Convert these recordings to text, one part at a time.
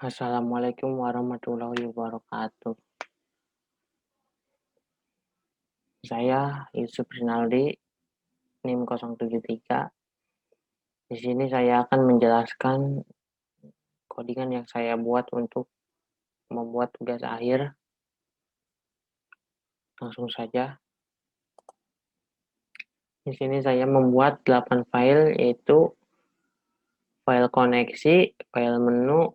Assalamualaikum warahmatullahi wabarakatuh. Saya Yusuf Rinaldi, NIM 073. Di sini saya akan menjelaskan codingan yang saya buat untuk membuat tugas akhir. Langsung saja. Di sini saya membuat 8 file, yaitu file koneksi, file menu,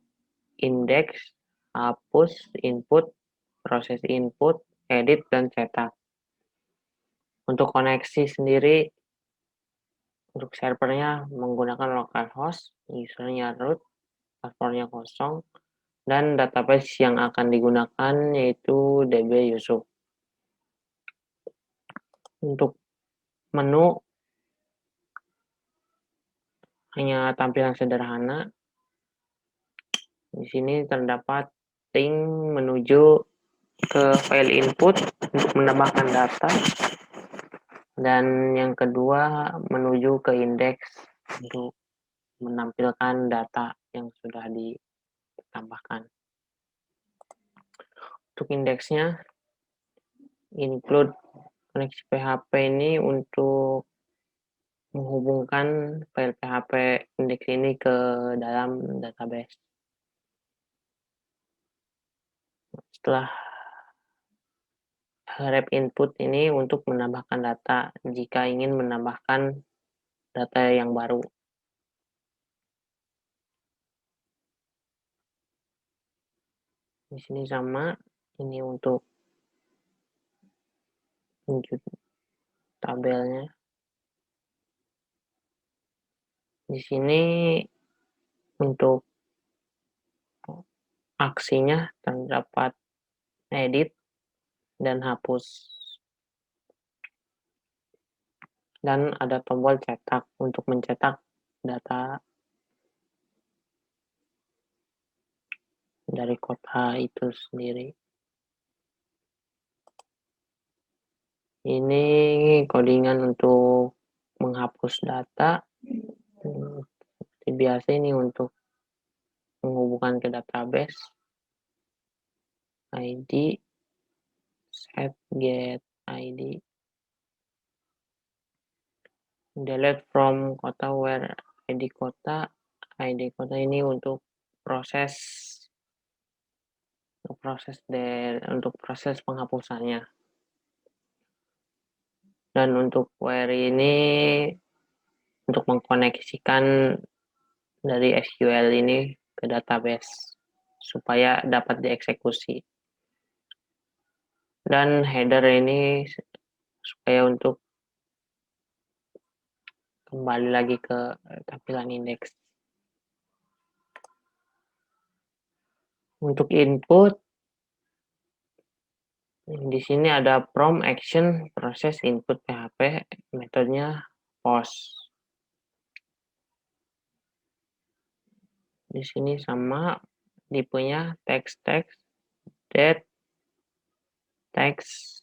indeks, hapus, input, proses input, edit, dan cetak. Untuk koneksi sendiri, untuk servernya menggunakan localhost, usernya root, passwordnya kosong, dan database yang akan digunakan yaitu DB Yusuf. Untuk menu hanya tampilan sederhana. Di sini terdapat link menuju ke file input untuk menambahkan data, dan yang kedua menuju ke indeks untuk menampilkan data yang sudah ditambahkan. Untuk indeksnya, include koneksi PHP ini untuk menghubungkan file PHP indeks ini ke dalam database. Setelah grep input ini untuk menambahkan data jika ingin menambahkan data yang baru. Di sini sama, ini untuk wujud tabelnya. Di sini untuk aksinya terdapat edit dan hapus. Dan ada tombol cetak untuk mencetak data dari kota itu sendiri. Ini codingan untuk menghapus data. Seperti biasa ini untuk menghubungkan ke database. ID, set get ID. Delete from kota where ID kota. ID kota ini untuk proses penghapusannya. Dan untuk query ini untuk mengkoneksikan dari SQL ini ke database supaya dapat dieksekusi. Dan header ini supaya untuk kembali lagi ke tampilan indeks. Untuk input, di sini ada prompt action proses input PHP, metodenya post. Di sini sama tipenya text, date, text,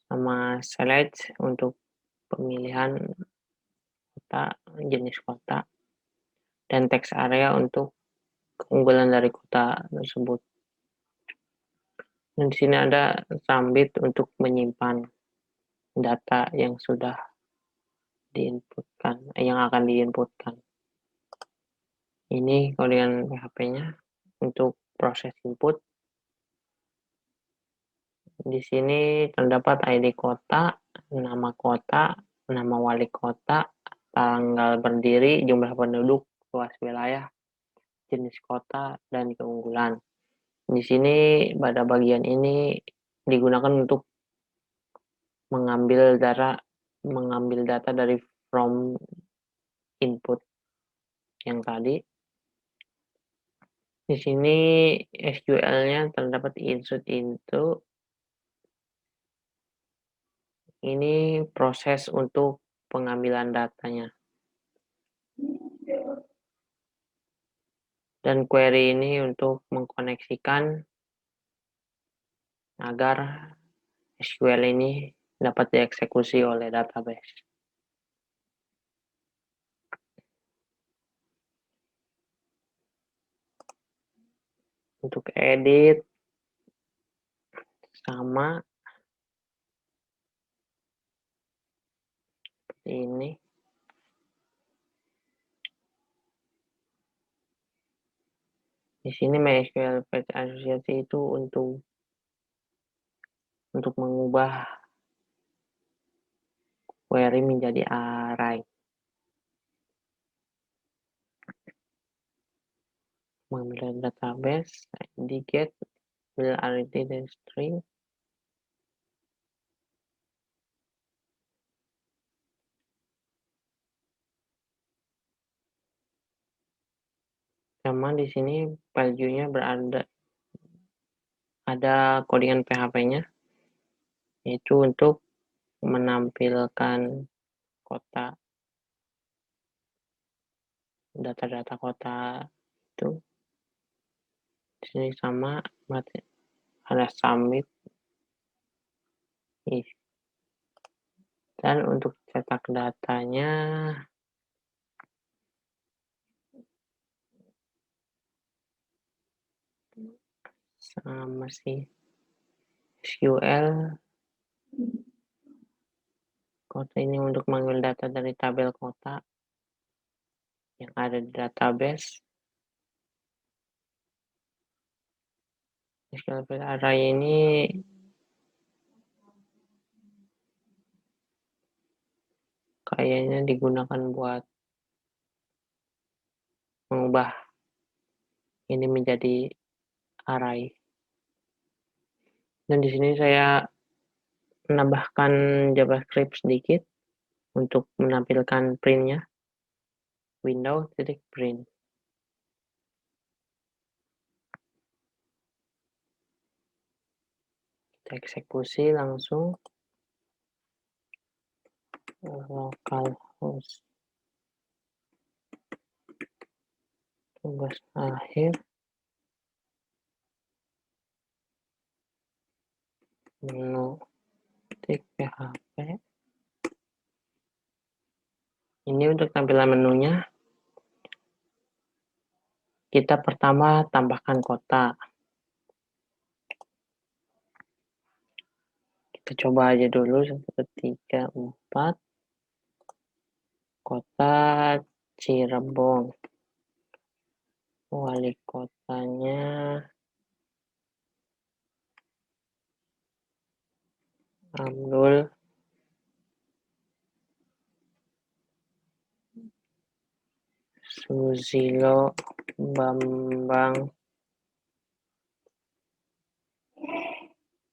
sama select untuk pemilihan kota, jenis kota, dan text area untuk keunggulan dari kota tersebut. Dan di sini ada submit untuk menyimpan data yang sudah diinputkan, yang akan diinputkan. Ini codingan PHP-nya untuk proses input. Di sini terdapat ID kota, nama wali kota, tanggal berdiri, jumlah penduduk, luas wilayah, jenis kota, dan keunggulan. Di sini pada bagian ini digunakan untuk mengambil data dari from input yang tadi. Di sini SQL-nya terdapat insert into. Ini proses untuk pengambilan datanya. Dan query ini untuk mengkoneksikan agar SQL ini dapat dieksekusi oleh database. untuk edit sama ini. Di sini MySQL Fetch Associate itu untuk mengubah query menjadi array. Mengambil database, id get, ambil array dari string, sama di sini value-nya ada codingan PHP-nya, yaitu untuk menampilkan kota, data-data kota itu. Di sini sama, berarti ada submit. Dan untuk cetak datanya sama sih, SQL kota ini untuk mengambil data dari tabel kota yang ada di database. SQL array ini kayaknya digunakan buat mengubah ini menjadi array. Dan di sini saya menambahkan JavaScript sedikit untuk menampilkan print-nya. Windows.print. Kita eksekusi langsung. Localhost. Tugas akhir. Menu PHP. Ini untuk tampilan menunya. Kita pertama tambahkan kota. Kita coba aja dulu 1, 3, 4. Kota Cirebon. Wali kotanya Abdul Susilo Bambang.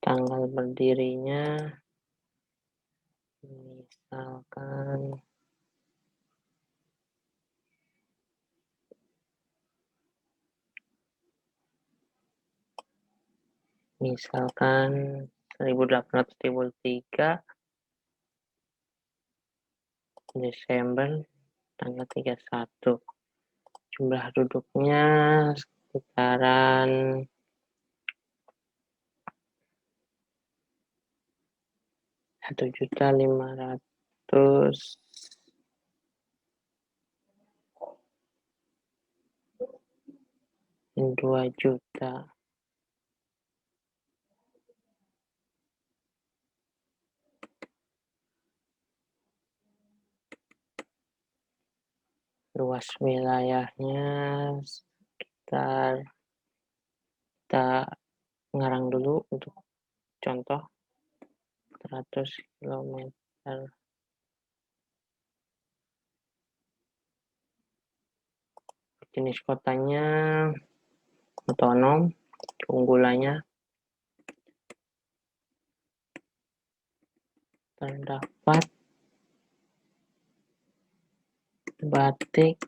Tanggal berdirinya misalkan 1823 Desember tanggal 31. Jumlah duduknya sekitaran 1.500.000. 2 juta. Luas wilayahnya sekitar, kita ngarang dulu untuk contoh 100 km. Jenis kotanya otonom, keunggulannya terdapat batik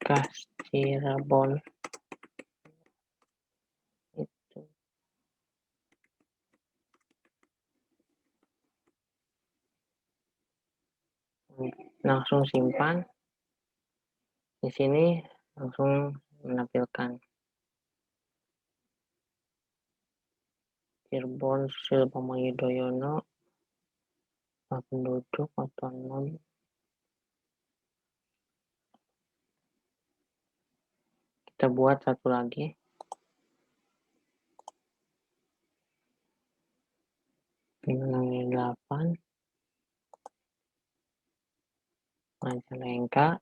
khas Cirebon. Itu. Langsung simpan. Di sini langsung menampilkan Cirebon Susilo Bambang Yudhoyono, penduduk otonom. Kita Kita buat satu lagi. Nilai 8. Majalengka.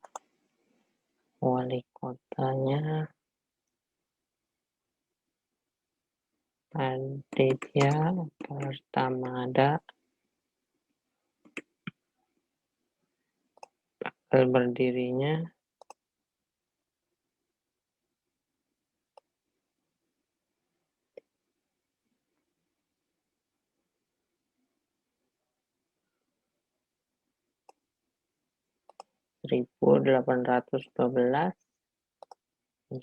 Wali kotanya Aditya Pertamada. Tanggal berdirinya 1812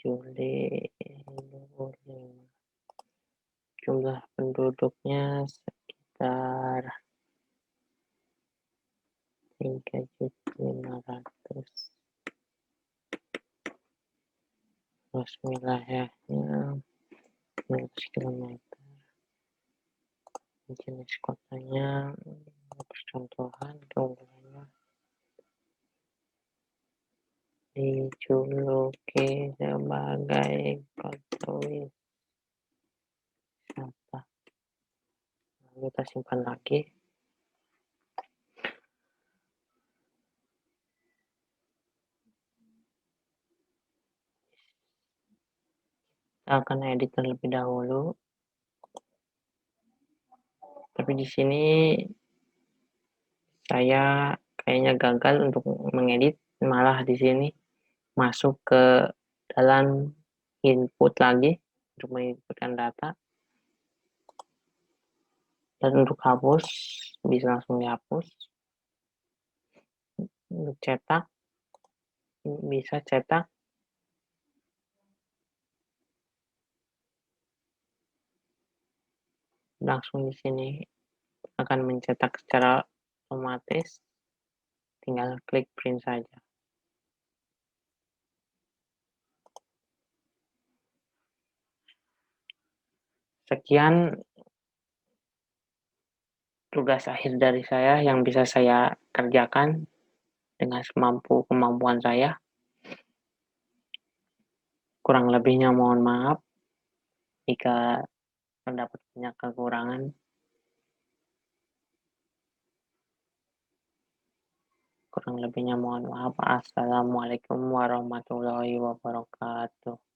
Juli 25. Jumlah penduduknya sekitar 3.500.000. Luas wilayahnya 15 kilometer. Jenis kotanya percontohan keunggulannya dijuluki sebagai kota wisata. Kita simpan lagi. Kita akan edit terlebih dahulu. Tapi di sini saya kayaknya gagal untuk mengedit, malah di sini masuk ke dalam input lagi untuk menginputkan data. Dan untuk hapus bisa langsung dihapus. Untuk cetak bisa cetak langsung di sini akan mencetak secara otomatis, tinggal klik print saja. Sekian tugas akhir dari saya yang bisa saya kerjakan dengan semampu kemampuan saya. Kurang lebihnya mohon maaf jika terdapat banyak kekurangan. Kurang lebihnya mohon maaf. Assalamualaikum warahmatullahi wabarakatuh.